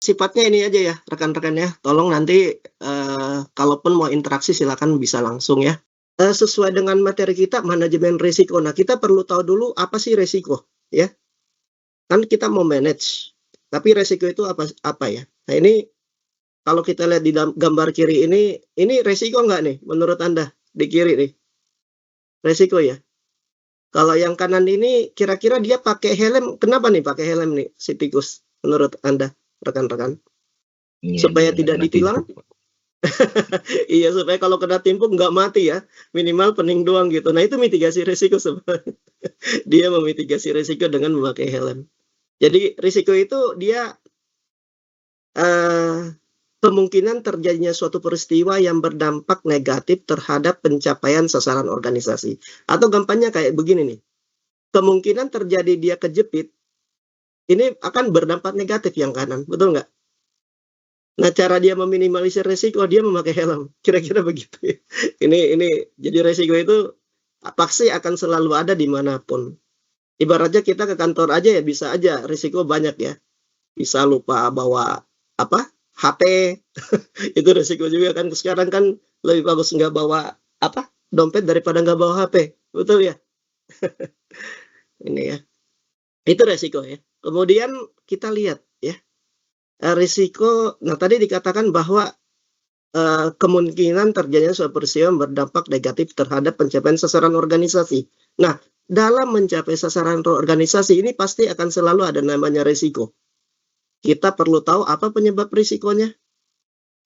Sifatnya ini aja ya, rekan-rekan ya, tolong nanti, kalaupun mau interaksi silakan bisa langsung ya. Sesuai dengan materi kita manajemen risiko. Nah, kita perlu tahu dulu apa sih resiko, ya. Kan kita mau manage, tapi resiko itu apa apa ya? Nah, ini kalau kita lihat di gambar kiri ini resiko nggak nih menurut Anda? Di kiri nih, resiko ya? Kalau yang kanan ini kira-kira dia pakai helm, kenapa nih pakai helm nih si tikus menurut Anda, rekan-rekan? Iya, Supaya biar nggak tidak kena ditilang? timpuk, Pak. Iya, supaya kalau kena timpuk nggak mati ya, minimal pening doang gitu. Nah, itu mitigasi risiko sebenarnya. Dia memitigasi risiko dengan memakai helm. Jadi risiko itu dia kemungkinan terjadinya suatu peristiwa yang berdampak negatif terhadap pencapaian sasaran organisasi. Atau gampangnya kayak begini nih, kemungkinan terjadi dia kejepit, ini akan berdampak negatif yang kanan, betul nggak? Nah, cara dia meminimalisir resiko, dia memakai helm. Kira-kira begitu ya. Jadi resiko itu pasti akan selalu ada dimanapun. Ibaratnya kita ke kantor aja ya bisa aja risiko banyak ya. Bisa lupa bawa apa? HP, itu resiko juga kan. Sekarang kan lebih bagus nggak bawa apa? Dompet daripada nggak bawa HP. Betul ya? Ini ya. Itu resiko ya. Kemudian kita lihat ya. Risiko, nah tadi dikatakan bahwa kemungkinan terjadinya suatu peristiwa yang berdampak negatif terhadap pencapaian sasaran organisasi. Nah, dalam mencapai sasaran organisasi ini pasti akan selalu ada namanya risiko. Kita perlu tahu apa penyebab risikonya,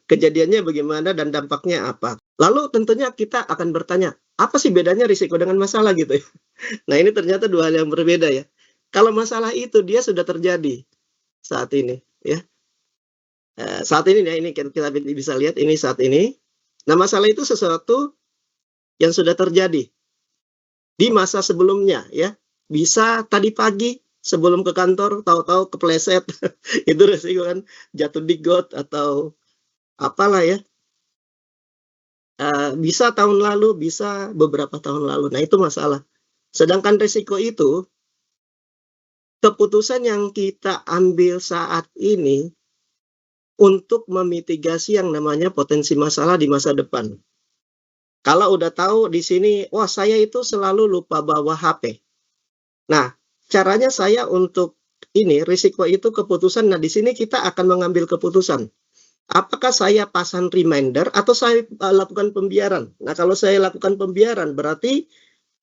kejadiannya bagaimana, dan dampaknya apa. Lalu tentunya kita akan bertanya, apa sih bedanya risiko dengan masalah gitu ya? Nah, ini ternyata dua hal yang berbeda ya. Kalau masalah itu dia sudah terjadi saat ini ya. Saat ini ya, ini kita bisa lihat ini saat ini. Nah, masalah itu sesuatu yang sudah terjadi di masa sebelumnya ya. Bisa tadi pagi sebelum ke kantor tahu-tahu kepleset. Itu resiko kan, jatuh di got atau apalah ya. Bisa tahun lalu, bisa beberapa tahun lalu. Nah, itu masalah. Sedangkan resiko itu keputusan yang kita ambil saat ini untuk memitigasi yang namanya potensi masalah di masa depan. Kalau udah tahu di sini, wah saya itu selalu lupa bawa HP. Nah, caranya saya untuk ini risiko itu keputusan. Nah, di sini kita akan mengambil keputusan. Apakah saya pasang reminder atau saya lakukan pembiaran? Nah, kalau saya lakukan pembiaran berarti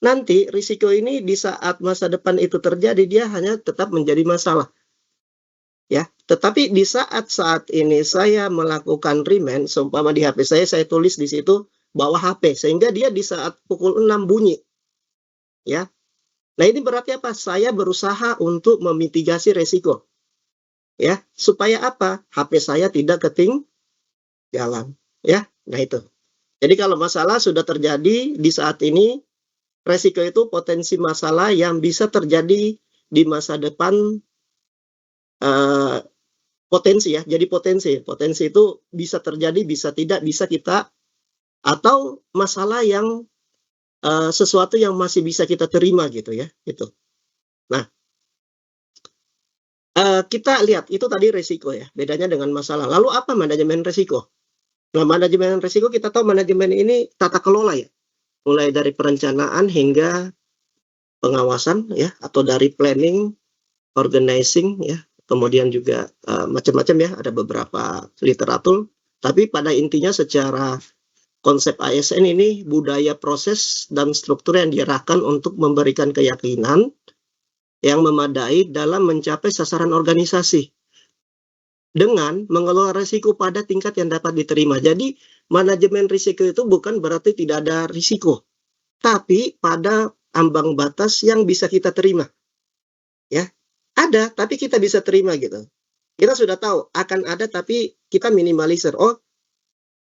nanti risiko ini di saat masa depan itu terjadi dia hanya tetap menjadi masalah. Ya, tetapi di saat ini saya melakukan remind, seumpama di HP saya tulis di situ bawa HP sehingga dia di saat pukul 6 bunyi. Ya. Nah, ini berarti apa? Saya berusaha untuk memitigasi resiko. Ya, supaya apa? HP saya tidak ketinggalan, ya. Nah, itu. Jadi kalau masalah sudah terjadi di saat ini, resiko itu potensi masalah yang bisa terjadi di masa depan, potensi ya. Jadi potensi itu bisa terjadi, bisa tidak, bisa kita, atau masalah yang sesuatu yang masih bisa kita terima gitu ya, gitu. Nah, kita lihat itu tadi resiko ya, bedanya dengan masalah. Lalu apa manajemen resiko? Nah, manajemen resiko kita tahu manajemen ini tata kelola ya, mulai dari perencanaan hingga pengawasan ya, atau dari planning, organizing ya, kemudian juga macam-macam ya, ada beberapa literatur. Tapi pada intinya secara konsep ASN ini budaya proses dan struktur yang diarahkan untuk memberikan keyakinan yang memadai dalam mencapai sasaran organisasi dengan mengelola risiko pada tingkat yang dapat diterima. Jadi manajemen risiko itu bukan berarti tidak ada risiko, tapi pada ambang batas yang bisa kita terima. Ya, ada tapi kita bisa terima gitu. Kita sudah tahu akan ada tapi kita minimalisir. Oh,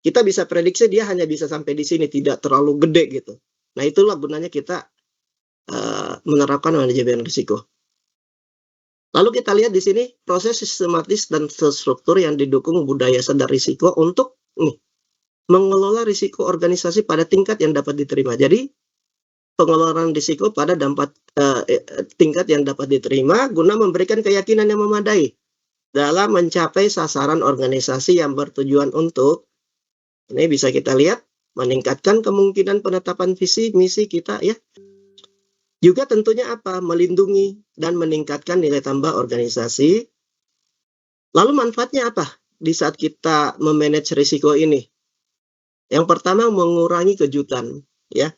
kita bisa prediksi dia hanya bisa sampai di sini, tidak terlalu gede gitu. Nah, itulah gunanya kita menerapkan manajemen risiko. Lalu kita lihat di sini proses sistematis dan terstruktur yang didukung budaya sadar risiko untuk mengelola risiko organisasi pada tingkat yang dapat diterima. Jadi pengelolaan risiko pada tingkat yang dapat diterima guna memberikan keyakinan yang memadai dalam mencapai sasaran organisasi yang bertujuan untuk, ini bisa kita lihat, meningkatkan kemungkinan penetapan visi misi kita ya. Juga tentunya apa? Melindungi dan meningkatkan nilai tambah organisasi. Lalu manfaatnya apa di saat kita memanage risiko ini? Yang pertama, mengurangi kejutan ya.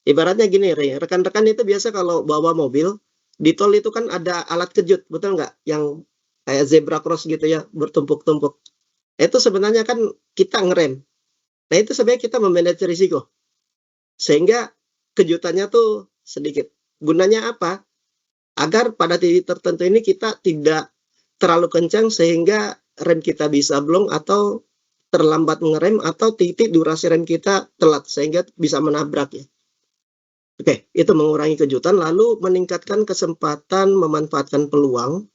Ibaratnya gini, rekan-rekan itu biasa kalau bawa mobil di tol itu kan ada alat kejut, betul nggak? Yang kayak zebra cross gitu ya, bertumpuk-tumpuk. Itu sebenarnya kan kita ngerem. Nah itu sebenarnya kita memanage risiko. Sehingga kejutannya tuh sedikit. Gunanya apa? Agar pada titik tertentu ini kita tidak terlalu kencang sehingga rem kita bisa blong atau terlambat ngerem atau titik durasi rem kita telat sehingga bisa menabrak ya. Oke, itu mengurangi kejutan, lalu meningkatkan kesempatan memanfaatkan peluang,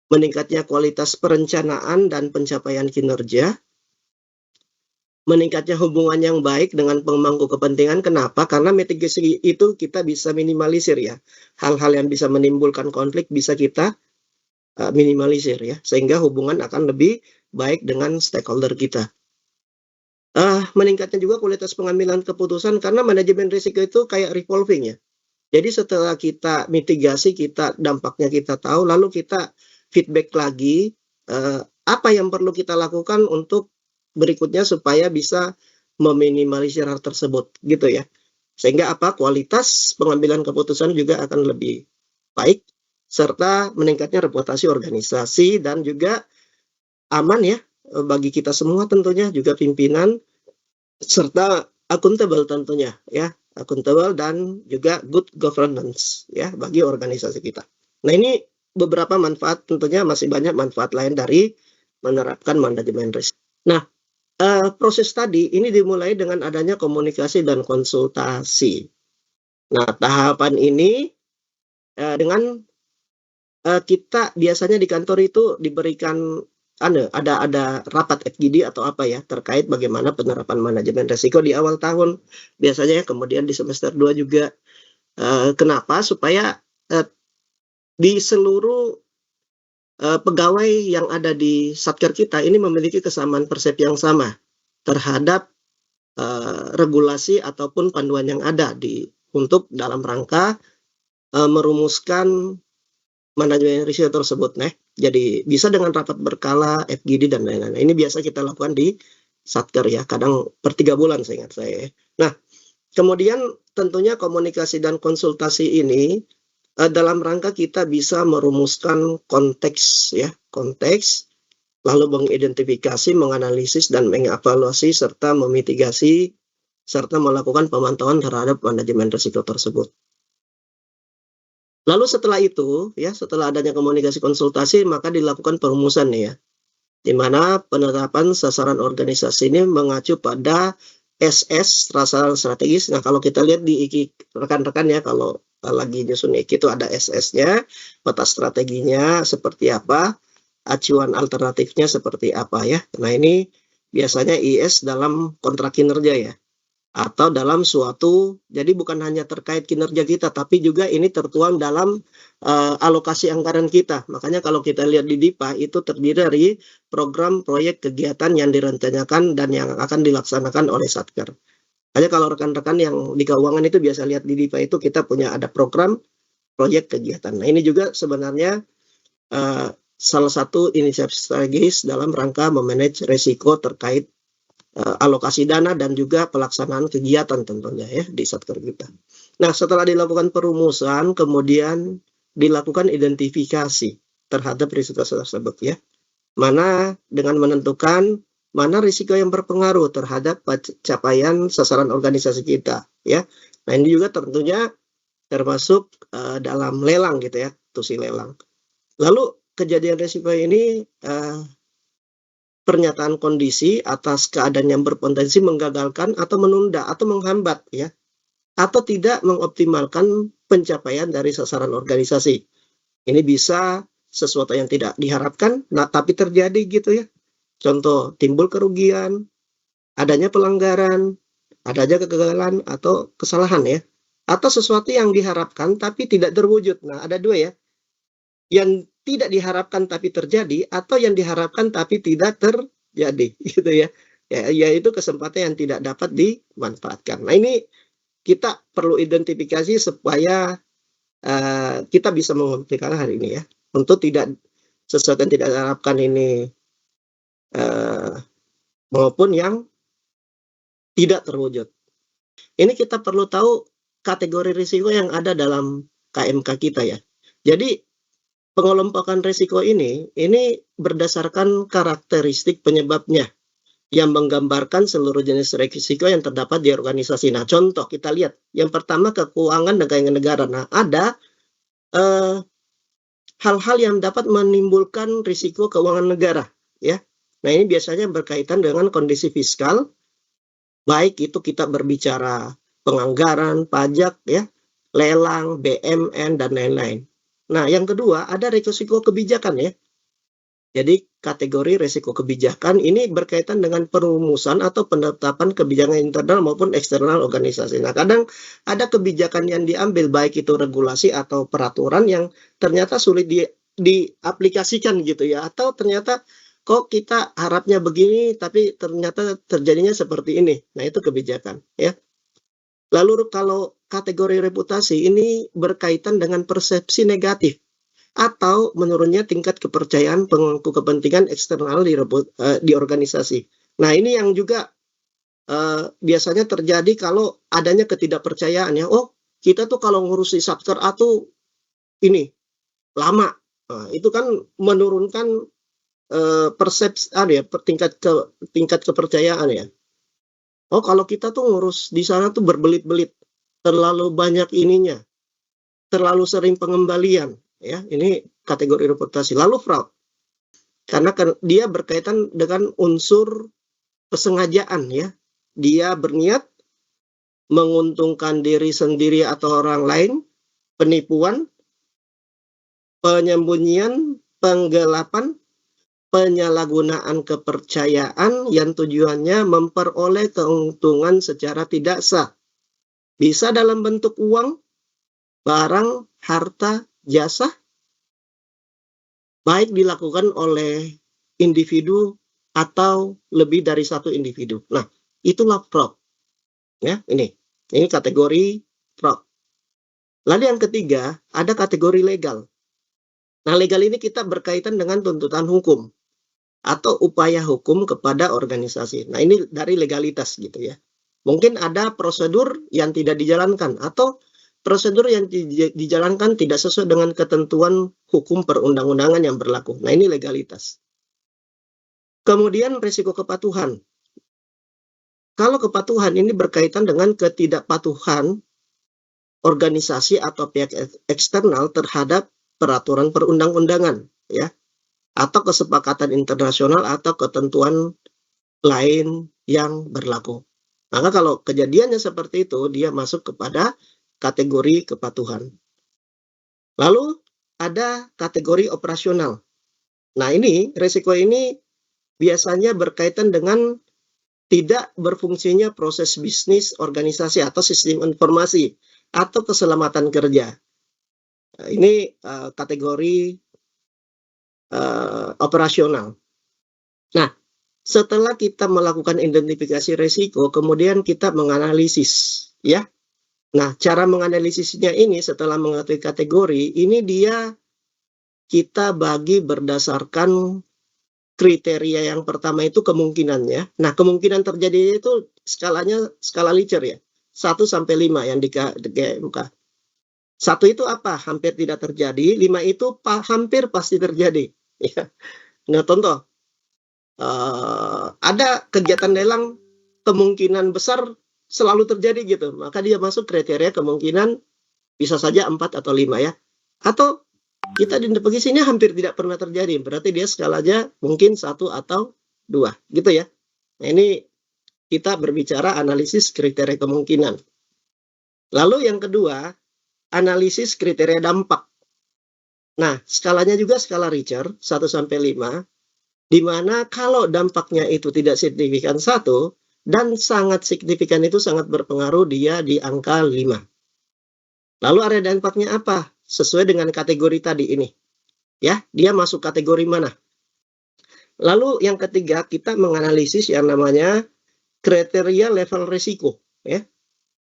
meningkatnya kualitas perencanaan dan pencapaian kinerja, meningkatnya hubungan yang baik dengan pemangku kepentingan. Kenapa? Karena mitigasi itu kita bisa minimalisir ya. Hal-hal yang bisa menimbulkan konflik bisa kita minimalisir ya, sehingga hubungan akan lebih baik dengan stakeholder kita. Meningkatnya juga kualitas pengambilan keputusan karena manajemen risiko itu kayak revolving ya. Jadi setelah kita mitigasi, dampaknya kita tahu, lalu kita feedback lagi apa yang perlu kita lakukan untuk berikutnya supaya bisa meminimalisir hal tersebut gitu ya. Sehingga kualitas pengambilan keputusan juga akan lebih baik serta meningkatnya reputasi organisasi dan juga aman ya bagi kita semua tentunya, juga pimpinan serta akuntabel tentunya ya, akuntabel dan juga good governance ya bagi organisasi kita. Nah ini beberapa manfaat, tentunya masih banyak manfaat lain dari menerapkan manajemen risiko. Nah proses tadi ini dimulai dengan adanya komunikasi dan konsultasi. Nah tahapan ini dengan kita biasanya di kantor itu diberikan ada rapat FGD atau apa ya terkait bagaimana penerapan manajemen risiko di awal tahun biasanya ya, kemudian di semester 2 juga. Kenapa? Supaya di seluruh pegawai yang ada di Satker kita ini memiliki kesamaan persepsi yang sama terhadap regulasi ataupun panduan yang ada untuk dalam rangka merumuskan manajemen risiko tersebut. Nah, jadi bisa dengan rapat berkala, FGD dan lain-lain. Ini biasa kita lakukan di Satker ya, kadang per 3 bulan seingat saya. Nah, kemudian tentunya komunikasi dan konsultasi ini dalam rangka kita bisa merumuskan konteks ya, lalu mengidentifikasi, menganalisis dan mengevaluasi serta memitigasi serta melakukan pemantauan terhadap manajemen risiko tersebut. Lalu setelah itu, ya setelah adanya komunikasi konsultasi, maka dilakukan perumusan ya, di mana penetapan sasaran organisasi ini mengacu pada SS, sasaran strategis. Nah kalau kita lihat di IKI rekan-rekan ya, kalau lagi nyusun IKI itu ada SS-nya, peta strateginya seperti apa, acuan alternatifnya seperti apa ya. Nah ini biasanya IS dalam kontrak kinerja ya, atau dalam suatu, jadi bukan hanya terkait kinerja kita, tapi juga ini tertuang dalam alokasi anggaran kita. Makanya kalau kita lihat di DIPA itu terdiri dari program, proyek, kegiatan yang direncanakan dan yang akan dilaksanakan oleh Satker. Hanya kalau rekan-rekan yang di keuangan itu biasa lihat di DIPA itu kita punya ada program, proyek, kegiatan. Nah ini juga sebenarnya salah satu inisiatif strategis dalam rangka memanage risiko terkait alokasi dana dan juga pelaksanaan kegiatan tentunya ya di Satker kita. Nah setelah dilakukan perumusan, kemudian dilakukan identifikasi terhadap risiko tersebut ya. Mana dengan menentukan mana risiko yang berpengaruh terhadap capaian sasaran organisasi kita ya. Nah ini juga tentunya termasuk dalam lelang gitu ya, tusi lelang. Lalu kejadian risiko ini pernyataan kondisi atas keadaan yang berpotensi menggagalkan atau menunda atau menghambat ya, atau tidak mengoptimalkan pencapaian dari sasaran organisasi. Ini bisa sesuatu yang tidak diharapkan, nah tapi terjadi gitu ya. Contoh, timbul kerugian adanya pelanggaran, adanya kegagalan atau kesalahan ya, atau sesuatu yang diharapkan tapi tidak terwujud. Nah, ada dua ya, yang tidak diharapkan tapi terjadi atau yang diharapkan tapi tidak terjadi, gitu ya. Yaitu kesempatan yang tidak dapat dimanfaatkan. Nah, ini kita perlu identifikasi supaya kita bisa menghentikan hari ini ya, untuk tidak sesuatu yang tidak diharapkan ini maupun yang tidak terwujud. Ini kita perlu tahu kategori risiko yang ada dalam KMK kita ya. Jadi pengelompokan risiko ini berdasarkan karakteristik penyebabnya yang menggambarkan seluruh jenis risiko yang terdapat di organisasi. Nah, contoh kita lihat. Yang pertama, keuangan dan keuangan negara. Nah, ada hal-hal yang dapat menimbulkan risiko keuangan negara ya. Nah, ini biasanya berkaitan dengan kondisi fiskal, baik itu kita berbicara penganggaran, pajak ya, lelang, BMN dan lain-lain. Nah, yang kedua ada risiko kebijakan ya. Jadi kategori risiko kebijakan ini berkaitan dengan perumusan atau penetapan kebijakan internal maupun eksternal organisasi. Nah, kadang ada kebijakan yang diambil baik itu regulasi atau peraturan yang ternyata sulit diaplikasikan gitu ya, atau ternyata kok kita harapnya begini tapi ternyata terjadinya seperti ini. Nah, itu kebijakan ya. Lalu kalau kategori reputasi ini berkaitan dengan persepsi negatif atau menurunnya tingkat kepercayaan pemangku kepentingan eksternal di organisasi. Nah, ini yang juga biasanya terjadi kalau adanya ketidakpercayaan ya. Oh, kita tuh kalau ngurusi Satker A tuh ini lama. Nah, itu kan menurunkan persepsi ya, tingkat kepercayaan ya. Oh, kalau kita tuh ngurus di sana tuh berbelit-belit, terlalu banyak ininya, terlalu sering pengembalian. Ya, ini kategori reputasi. Lalu fraud, karena dia berkaitan dengan unsur kesengajaan ya. Dia berniat menguntungkan diri sendiri atau orang lain, penipuan, penyembunyian, penggelapan, penyalahgunaan kepercayaan yang tujuannya memperoleh keuntungan secara tidak sah. Bisa dalam bentuk uang, barang, harta, jasa, baik dilakukan oleh individu atau lebih dari satu individu. Nah, itulah fraud. Ya, ini kategori fraud. Lalu yang ketiga, ada kategori legal. Nah, legal ini kita berkaitan dengan tuntutan hukum atau upaya hukum kepada organisasi. Nah, ini dari legalitas gitu ya. Mungkin ada prosedur yang tidak dijalankan atau prosedur yang dijalankan tidak sesuai dengan ketentuan hukum perundang-undangan yang berlaku. Nah, ini legalitas. Kemudian risiko kepatuhan. Kalau kepatuhan ini berkaitan dengan ketidakpatuhan organisasi atau pihak eksternal terhadap peraturan perundang-undangan ya, atau kesepakatan internasional atau ketentuan lain yang berlaku. Maka kalau kejadiannya seperti itu, dia masuk kepada kategori kepatuhan. Lalu ada kategori operasional. Nah, ini risiko ini biasanya berkaitan dengan tidak berfungsinya proses bisnis organisasi atau sistem informasi atau keselamatan kerja. Nah, ini kategori operasional. Nah, setelah kita melakukan identifikasi risiko, kemudian kita menganalisis ya. Nah, cara menganalisisnya ini setelah mengetahui kategori, ini kita bagi berdasarkan kriteria. Yang pertama itu kemungkinannya. Nah, kemungkinan terjadi itu skalanya skala Likert ya. 1 sampai 5 yang di KMK. 1 itu apa? Hampir tidak terjadi. 5 itu hampir pasti terjadi. Ya. Nah, contoh. Ada kegiatan lelang kemungkinan besar selalu terjadi gitu. Maka dia masuk kriteria kemungkinan bisa saja 4 atau 5 ya. Atau kita identifikasinya hampir tidak pernah terjadi. Berarti dia skalanya mungkin 1 atau 2 gitu ya. Nah, ini kita berbicara analisis kriteria kemungkinan. Lalu yang kedua, analisis kriteria dampak. Nah, skalanya juga skala Likert 1 sampai 5, di mana kalau dampaknya itu tidak signifikan 1, dan sangat signifikan itu sangat berpengaruh dia di angka 5. Lalu area dampaknya apa? Sesuai dengan kategori tadi ini. Ya, dia masuk kategori mana? Lalu yang ketiga, kita menganalisis yang namanya kriteria level risiko, ya.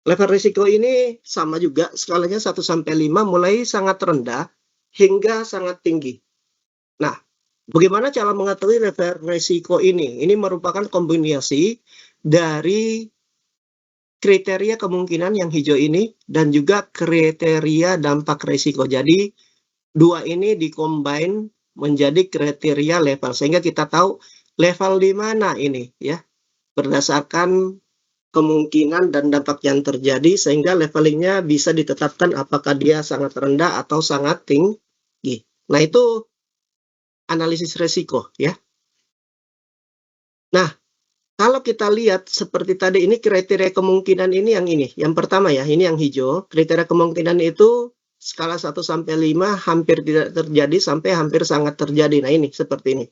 Level risiko ini sama juga skalanya 1 sampai 5 mulai sangat rendah hingga sangat tinggi. Nah, bagaimana cara mengetahui level risiko ini? Ini merupakan kombinasi dari kriteria kemungkinan yang hijau ini dan juga kriteria dampak risiko. Jadi dua ini dikombin menjadi kriteria level sehingga kita tahu level di mana ini ya berdasarkan kemungkinan dan dampak yang terjadi sehingga levelingnya bisa ditetapkan apakah dia sangat rendah atau sangat tinggi. Nah, itu analisis risiko ya. Nah, kalau kita lihat seperti tadi ini kriteria kemungkinan ini yang ini. Yang pertama ya, ini yang hijau. Kriteria kemungkinan itu skala 1 sampai 5 hampir tidak terjadi sampai hampir sangat terjadi. Nah, ini seperti ini.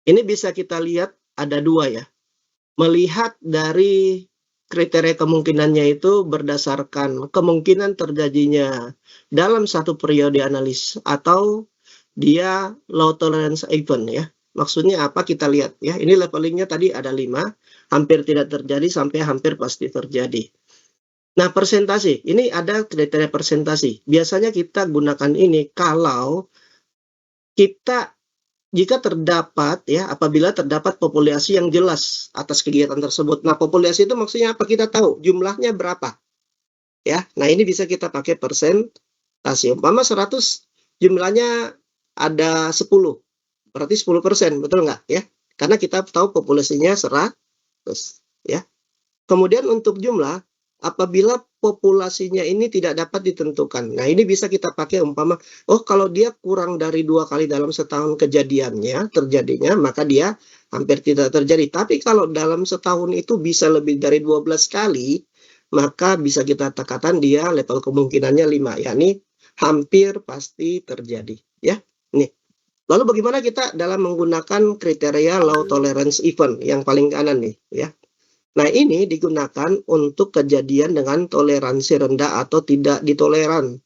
Ini bisa kita lihat ada dua ya. Melihat dari kriteria kemungkinannya itu berdasarkan kemungkinan terjadinya dalam satu periode analis atau dia low tolerance event ya. Maksudnya apa kita lihat ya. Ini levelingnya tadi ada 5, hampir tidak terjadi sampai hampir pasti terjadi. Nah, persentase. Ini ada kriteria persentase. Biasanya kita gunakan ini kalau kita jika terdapat ya, apabila terdapat populasi yang jelas atas kegiatan tersebut. Nah, populasi itu maksudnya apa? Kita tahu jumlahnya berapa. Ya. Nah, ini bisa kita pakai persentase. Umpama 100 jumlahnya ada 10. Berarti 10%, betul nggak ya? Karena kita tahu populasinya 100 ya. Kemudian untuk jumlah apabila populasinya ini tidak dapat ditentukan. Nah, ini bisa kita pakai umpama, oh kalau dia kurang dari 2 kali dalam setahun terjadinya, maka dia hampir tidak terjadi. Tapi kalau dalam setahun itu bisa lebih dari 12 kali, maka bisa kita katakan dia level kemungkinannya 5, yakni hampir pasti terjadi. Ya, nih. Lalu bagaimana kita dalam menggunakan kriteria low tolerance event yang paling kanan nih, ya. Nah, ini digunakan untuk kejadian dengan toleransi rendah atau tidak ditoleran,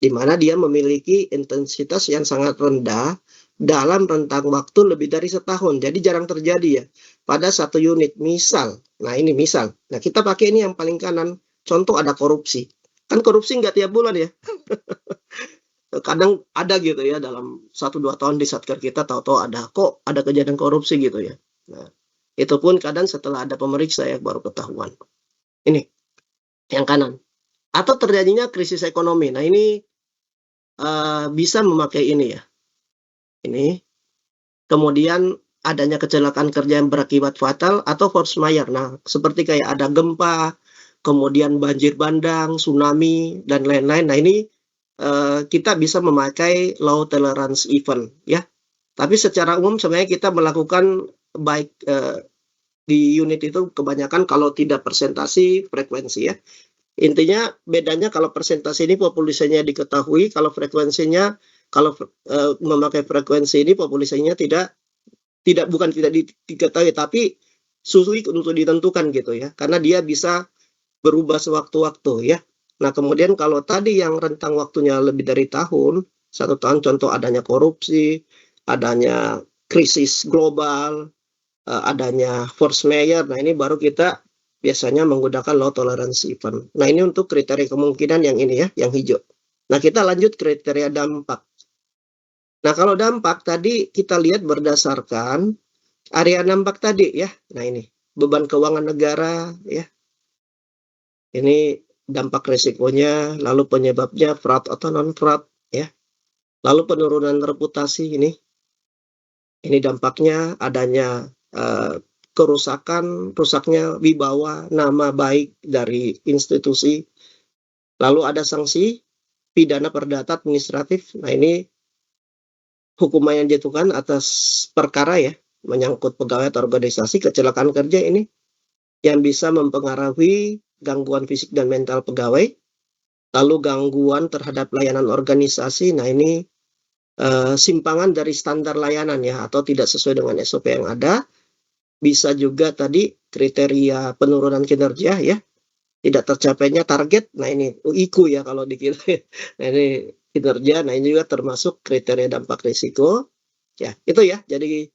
di mana dia memiliki intensitas yang sangat rendah dalam rentang waktu lebih dari setahun. Jadi jarang terjadi ya pada satu unit. Misal, nah ini misal. Nah, kita pakai ini yang paling kanan. Contoh ada korupsi. Kan korupsi nggak tiap bulan ya. Kadang ada gitu ya dalam 1-2 tahun di Satker kita tahu-tahu ada kejadian korupsi gitu ya. Nah, itu pun kadang setelah ada pemeriksa ya baru ketahuan. Ini yang kanan. Atau terjadinya krisis ekonomi. Nah, ini bisa memakai ini ya. Ini. Kemudian adanya kecelakaan kerja yang berakibat fatal atau force majeure. Nah, seperti kayak ada gempa, kemudian banjir bandang, tsunami dan lain-lain. Nah, ini kita bisa memakai low tolerance event ya. Tapi secara umum sebenarnya kita melakukan baik di unit itu kebanyakan kalau tidak persentase frekuensi ya. Intinya bedanya kalau persentase ini populasinya diketahui, kalau frekuensinya memakai frekuensi ini populasinya bukan tidak diketahui tapi sulit untuk ditentukan gitu ya. Karena dia bisa berubah sewaktu-waktu ya. Nah, kemudian kalau tadi yang rentang waktunya lebih dari 1 tahun contoh adanya korupsi, adanya krisis global, adanya force majeure. Nah, ini baru kita biasanya menggunakan low tolerance event. Nah, ini untuk kriteria kemungkinan yang ini ya, yang hijau. Nah, kita lanjut kriteria dampak. Nah, kalau dampak tadi kita lihat berdasarkan area dampak tadi ya. Nah, ini beban keuangan negara ya. Ini dampak risikonya, lalu penyebabnya fraud atau non fraud ya. Lalu penurunan reputasi ini. Ini dampaknya adanya rusaknya wibawa nama baik dari institusi. Lalu ada sanksi pidana perdata administratif. Nah, ini hukuman yang dijatuhkan atas perkara ya menyangkut pegawai atau organisasi kecelakaan kerja ini yang bisa mempengaruhi gangguan fisik dan mental pegawai. Lalu gangguan terhadap layanan organisasi. Nah, ini simpangan dari standar layanan ya atau tidak sesuai dengan SOP yang ada. bisa juga tadi kriteria penurunan kinerja ya, tidak tercapainya target. Nah ini IKU ya kalau di kita. Nah ini kinerja, nah ini juga termasuk kriteria dampak risiko. Ya, itu ya. Jadi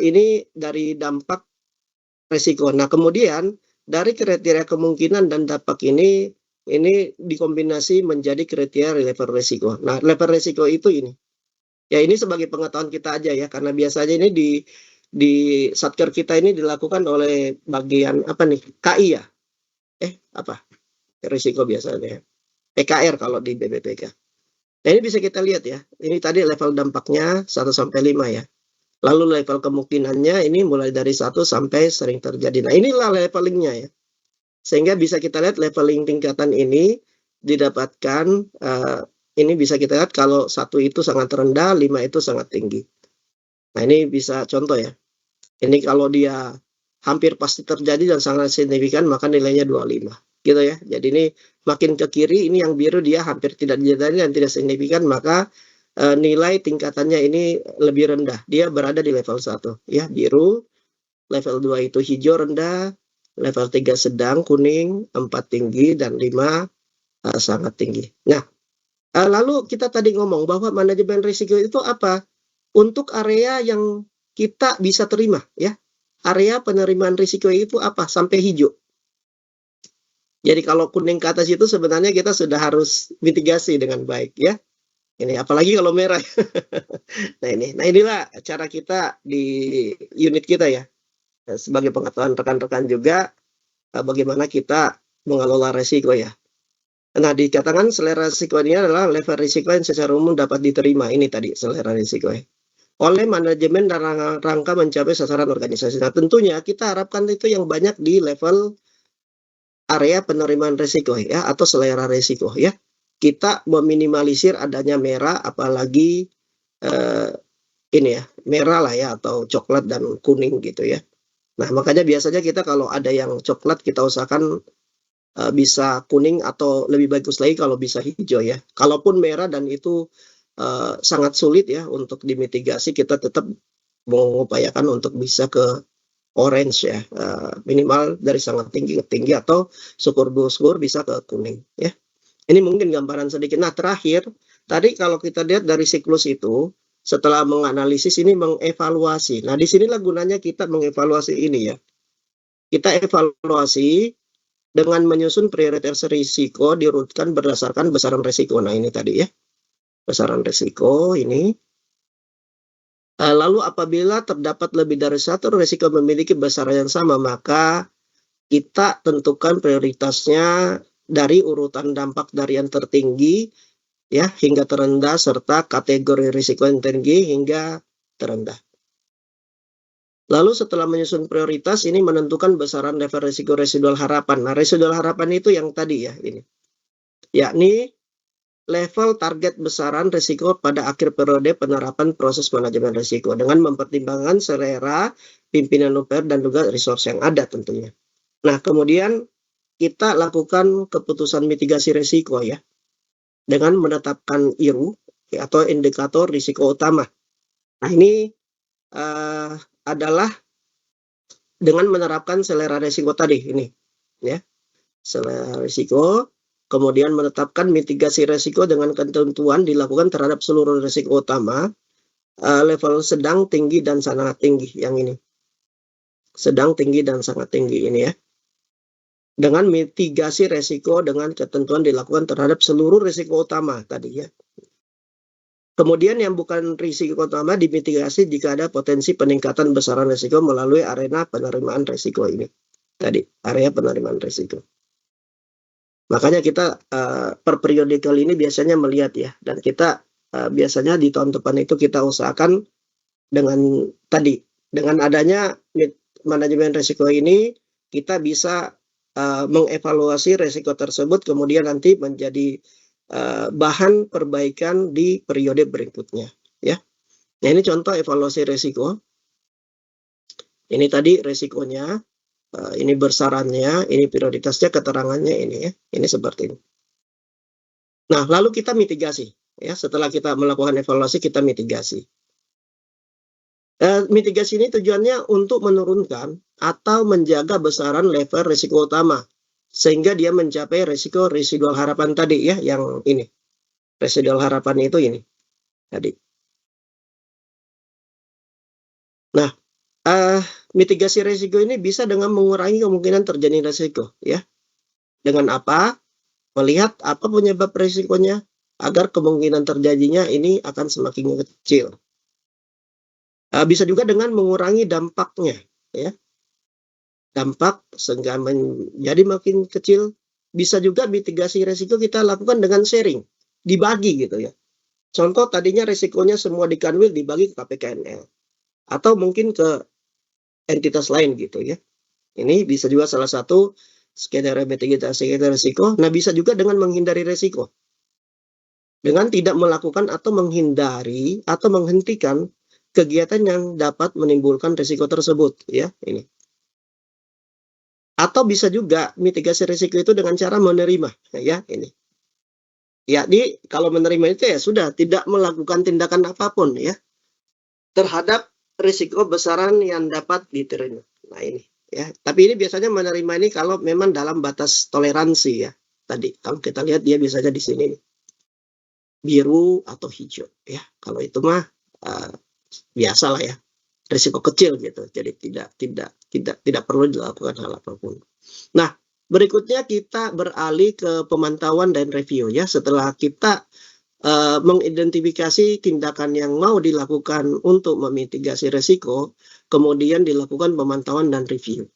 ini dari dampak risiko. Nah, kemudian dari kriteria kemungkinan dan dampak ini dikombinasi menjadi kriteria level risiko. Nah, level risiko itu ini. Ya ini sebagai pengetahuan kita aja ya, karena biasanya ini di satker kita ini dilakukan oleh bagian apa nih? KI ya? Apa? Risiko biasanya. PKR kalau di BPPK. Nah, ini bisa kita lihat ya. Ini tadi level dampaknya 1 sampai 5 ya. Lalu level kemungkinannya ini mulai dari 1 sampai sering terjadi. Nah, inilah levelingnya ya. Sehingga bisa kita lihat leveling tingkatan ini didapatkan ini bisa kita lihat kalau 1 itu sangat rendah, 5 itu sangat tinggi. Nah, ini bisa contoh ya. Ini kalau dia hampir pasti terjadi dan sangat signifikan maka nilainya 25 gitu ya. Jadi ini makin ke kiri ini yang biru dia hampir tidak terjadi dan tidak signifikan maka nilai tingkatannya ini lebih rendah. Dia berada di level 1 ya, biru. Level 2 itu hijau rendah, level 3 sedang kuning, 4 tinggi dan 5 sangat tinggi. Nah, lalu kita tadi ngomong bahwa manajemen risiko itu apa? Untuk area yang kita bisa terima ya. Area penerimaan risiko itu apa? Sampai hijau. Jadi kalau kuning ke atas itu sebenarnya kita sudah harus mitigasi dengan baik ya. Ini apalagi kalau merah. Nah inilah cara kita di unit kita ya. Sebagai pengetahuan rekan-rekan juga bagaimana kita mengelola risiko ya. Nah dikatakan selera risiko ini adalah level risiko yang secara umum dapat diterima. Ini tadi selera risiko ya. Oleh manajemen dan rangka mencapai sasaran organisasi. Nah, tentunya kita harapkan itu yang banyak di level area penerimaan risiko ya atau selera risiko ya. Kita meminimalisir adanya merah apalagi ini ya, merah lah ya atau coklat dan kuning gitu ya. Nah, makanya biasanya kita kalau ada yang coklat kita usahakan bisa kuning atau lebih bagus lagi kalau bisa hijau ya. Kalaupun merah dan itu sangat sulit ya untuk dimitigasi, kita tetap mengupayakan untuk bisa ke orange ya, minimal dari sangat tinggi ke tinggi atau syukur-syukur bisa ke kuning ya. Ini mungkin gambaran sedikit. Nah terakhir, tadi kalau kita lihat dari siklus itu, setelah menganalisis ini mengevaluasi. Nah disinilah gunanya kita mengevaluasi ini ya. Kita evaluasi dengan menyusun prioritas risiko diurutkan berdasarkan besaran risiko. Nah ini tadi ya. Besaran risiko ini. Lalu apabila terdapat lebih dari satu risiko memiliki besaran yang sama, maka kita tentukan prioritasnya dari urutan dampak dari yang tertinggi ya hingga terendah serta kategori risiko yang tinggi hingga terendah. Lalu setelah menyusun prioritas ini menentukan besaran level risiko residual harapan. Nah, residual harapan itu yang tadi ya ini. Yakni level target besaran risiko pada akhir periode penerapan proses manajemen risiko dengan mempertimbangkan selera pimpinan UPR dan juga resource yang ada tentunya. Nah, kemudian kita lakukan keputusan mitigasi risiko ya dengan menetapkan IRU atau indikator risiko utama. Nah, ini adalah dengan menerapkan selera risiko tadi ini ya. Selera risiko kemudian menetapkan mitigasi risiko dengan ketentuan dilakukan terhadap seluruh risiko utama level sedang, tinggi, dan sangat tinggi yang ini. Sedang, tinggi, dan sangat tinggi ini ya. Dengan mitigasi risiko dengan ketentuan dilakukan terhadap seluruh risiko utama tadi ya. Kemudian yang bukan risiko utama dimitigasi jika ada potensi peningkatan besaran risiko melalui arena penerimaan risiko ini. Tadi, area penerimaan risiko. Makanya kita per periode kali ini biasanya melihat ya, dan kita biasanya di tahun depan itu kita usahakan dengan tadi, dengan adanya manajemen risiko ini, kita bisa mengevaluasi risiko tersebut, kemudian nanti menjadi bahan perbaikan di periode berikutnya. Ya. Nah ini contoh evaluasi risiko. Ini tadi risikonya. Ini besarannya, ini prioritasnya, keterangannya ini ya, ini seperti ini. Nah, lalu kita mitigasi ya. Setelah kita melakukan evaluasi, kita mitigasi. Mitigasi ini tujuannya untuk menurunkan atau menjaga besaran level risiko utama, sehingga dia mencapai risiko residual harapan tadi ya, yang ini. Residual harapan itu ini tadi. Nah, mitigasi risiko ini bisa dengan mengurangi kemungkinan terjadi risiko ya. Dengan apa? Melihat apa penyebab risikonya agar kemungkinan terjadinya ini akan semakin kecil. Bisa juga dengan mengurangi dampaknya ya. Dampak sehingga menjadi makin kecil. Bisa juga mitigasi risiko kita lakukan dengan sharing, dibagi gitu ya. Contoh tadinya risikonya semua di Kanwil dibagi ke KPKNL atau mungkin ke entitas lain gitu ya. Ini bisa juga salah satu skenario mitigasi risiko. Nah, bisa juga dengan menghindari risiko. Dengan tidak melakukan atau menghindari atau menghentikan kegiatan yang dapat menimbulkan risiko tersebut ya, ini. Atau bisa juga mitigasi risiko itu dengan cara menerima ya, ini. Ya, kalau menerima itu ya sudah tidak melakukan tindakan apapun ya terhadap risiko besaran yang dapat diterima. Nah, ini ya. Tapi ini biasanya menerima ini kalau memang dalam batas toleransi ya. Tadi kalau kita lihat dia biasanya di sini nih, biru atau hijau ya. Kalau itu mah biasa lah ya. Risiko kecil gitu. Jadi tidak perlu dilakukan hal apapun. Nah, berikutnya kita beralih ke pemantauan dan review ya. Setelah kita mengidentifikasi tindakan yang mau dilakukan untuk memitigasi risiko, kemudian dilakukan pemantauan dan review.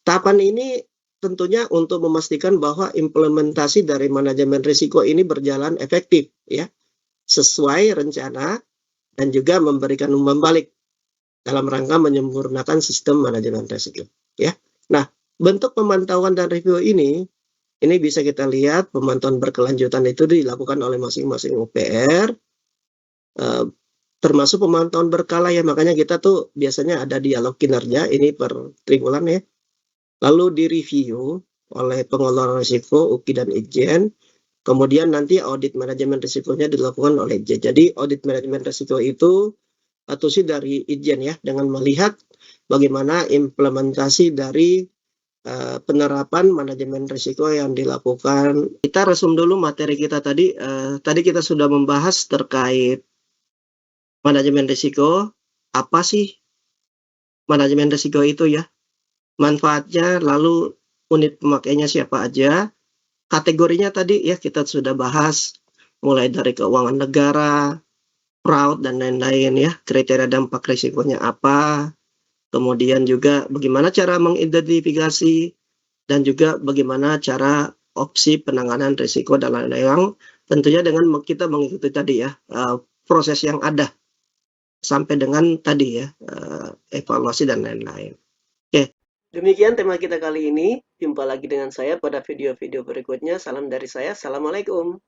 Tahapan ini tentunya untuk memastikan bahwa implementasi dari manajemen risiko ini berjalan efektif ya, sesuai rencana dan juga memberikan umpan balik dalam rangka menyempurnakan sistem manajemen risiko ya. Nah, bentuk pemantauan dan review ini bisa kita lihat pemantauan berkelanjutan itu dilakukan oleh masing-masing OPR, termasuk pemantauan berkala ya, makanya kita tuh biasanya ada dialog kinerja ini per triwulan ya. Lalu direview oleh pengelola risiko, UKI dan Itjen. Kemudian nanti audit manajemen risikonya dilakukan oleh Itjen. Jadi audit manajemen risiko itu tusi dari Itjen ya, dengan melihat bagaimana implementasi dari penerapan manajemen risiko yang dilakukan. Kita resum dulu materi kita tadi. Tadi kita sudah membahas terkait manajemen risiko. Apa sih manajemen risiko itu ya? Manfaatnya, lalu unit pemakainya siapa aja. Kategorinya tadi ya kita sudah bahas, mulai dari keuangan negara, fraud, dan lain-lain ya. Kriteria dampak risikonya apa. Kemudian juga bagaimana cara mengidentifikasi dan juga bagaimana cara opsi penanganan risiko dan lain-lain, tentunya dengan kita mengikuti tadi ya proses yang ada sampai dengan tadi ya evaluasi dan lain-lain. Oke, demikian tema kita kali ini. Jumpa lagi dengan saya pada video-video berikutnya. Salam dari saya. Assalamualaikum.